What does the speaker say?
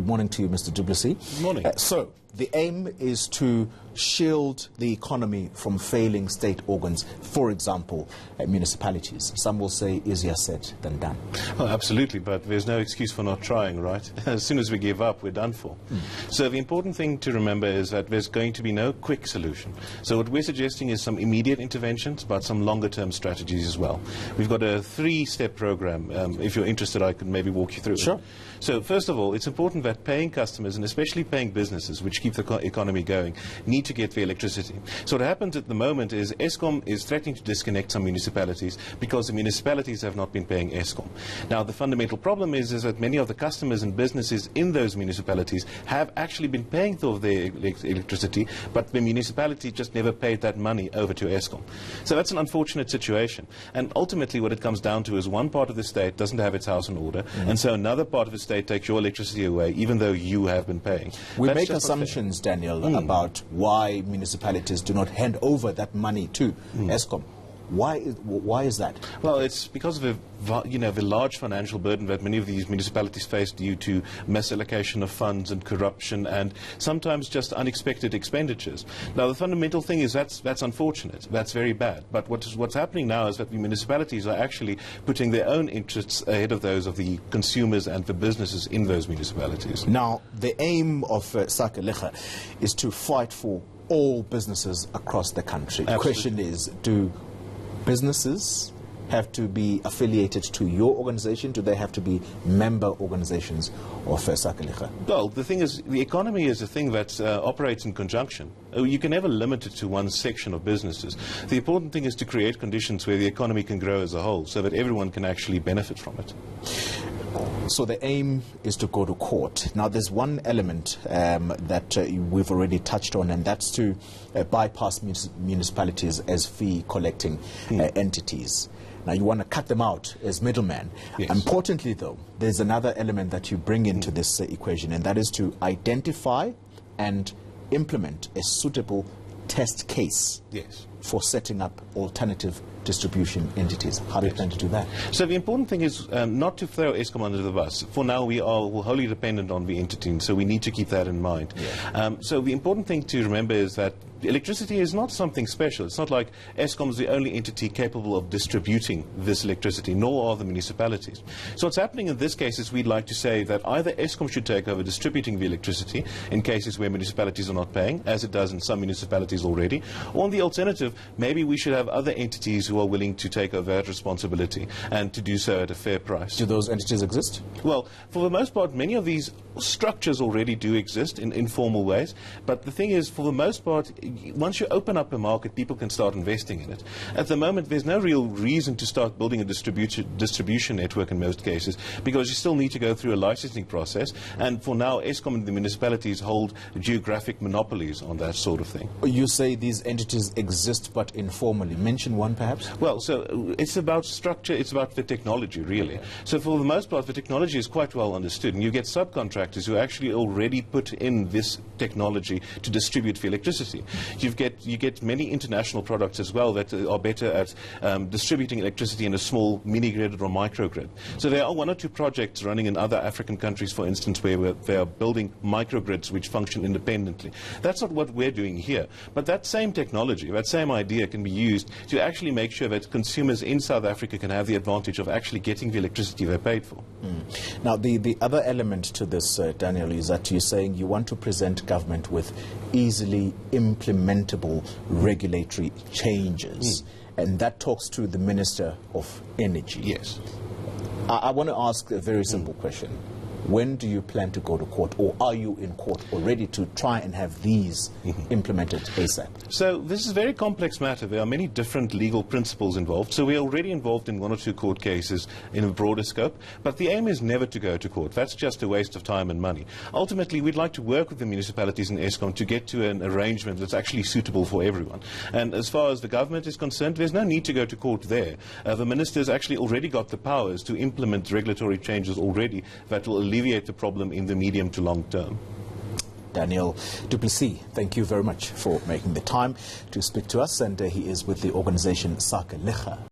morning to you, Mr. Du Plessis. Good morning. So, the aim is to shield the economy from failing state organs, for example, municipalities. Some will say easier said than done. Well, absolutely, but there's no excuse for not trying, right? As soon as we give up, we're done for. So the important thing to remember is that there's going to be no quick solution. So what we're suggesting is some immediate interventions, but some longer-term strategies as well. We've got a 3-step program. If you're interested, I could maybe walk you through Sure. it. So first of all, it's important that paying customers, and especially paying businesses, which keep the economy going, need to get the electricity. So what happens at the moment is Eskom is threatening to disconnect some municipalities because the municipalities have not been paying Eskom. Now, the fundamental problem is that many of the customers and businesses in those municipalities have actually been paying for their electricity, but the municipality just never paid that money over to Eskom. So that's an unfortunate situation. And ultimately what it comes down to is one part of the state doesn't have its house in order, and so another part of the state takes your electricity away, even though you have been paying. We That's make just assumptions, Daniel, about why municipalities do not hand over that money to Eskom. Why is that? Well, it's because of the large financial burden that many of these municipalities face due to misallocation of funds and corruption and sometimes just unexpected expenditures. Now, the fundamental thing is that's unfortunate. That's very bad. But what's happening now is that the municipalities are actually putting their own interests ahead of those of the consumers and the businesses in those municipalities. Now, the aim of Sake-liga is to fight for all businesses across the country. The question is, do businesses have to be affiliated to your organization? Do they have to be member organizations of Sake-liga? Well, the thing is, the economy is a thing that operates in conjunction. You can never limit it to one section of businesses. The important thing is to create conditions where the economy can grow as a whole so that everyone can actually benefit from it. So the aim is to go to court. Now, there's one element that we've already touched on, and that's to bypass municipalities as fee-collecting entities. Now, you want to cut them out as middlemen. Yes. Importantly, though, there's another element that you bring into this equation, and that is to identify and implement a suitable test case for setting up alternative distribution entities. How do you plan to do that? So the important thing is not to throw Eskom under the bus. For now, we're wholly dependent on the entity, so we need to keep that in mind. So the important thing to remember is that electricity is not something special. It's not like Eskom is the only entity capable of distributing this electricity, nor are the municipalities. So what's happening in this case is we'd like to say that either Eskom should take over distributing the electricity in cases where municipalities are not paying, as it does in some municipalities already, or on the alternative, maybe we should have other entities who are willing to take over that responsibility and to do so at a fair price. Do those entities exist? Well, for the most part, many of these structures already do exist in informal ways, but the thing is, for the most part, once you open up a market, people can start investing in it. At the moment, there's no real reason to start building a distribution network in most cases, because you still need to go through a licensing process, and for now, Eskom and the municipalities hold geographic monopolies on that sort of thing. You say these entities exist, but informally. Mention one, perhaps? Well, so it's about structure, it's about the technology, really. So for the most part, the technology is quite well understood, and you get subcontractors who actually already put in this technology to distribute the electricity. You get many international products as well that are better at distributing electricity in a small mini-grid or microgrid. So there are 1 or 2 projects running in other African countries, for instance, where they are building microgrids which function independently. That's not what we're doing here. But that same technology, that same idea can be used to actually make sure that consumers in South Africa can have the advantage of actually getting the electricity they paid for. Now, the other element to this, Daniel, is that you're saying you want to present government with easily implementable regulatory changes. And that talks to the Minister of Energy. Yes. I want to ask a very simple question. When do you plan to go to court, or are you in court already to try and have these implemented ASAP? So this is a very complex matter. There are many different legal principles involved. So we're already involved in 1 or 2 court cases in a broader scope. But the aim is never to go to court. That's just a waste of time and money. Ultimately, we'd like to work with the municipalities and Eskom to get to an arrangement that's actually suitable for everyone. And as far as the government is concerned, there's no need to go to court there. The minister's actually already got the powers to implement regulatory changes already that will alleviate the problem in the medium to long term. Daniel Du Plessis, thank you very much for making the time to speak to us, and he is with the organization Sake-liga.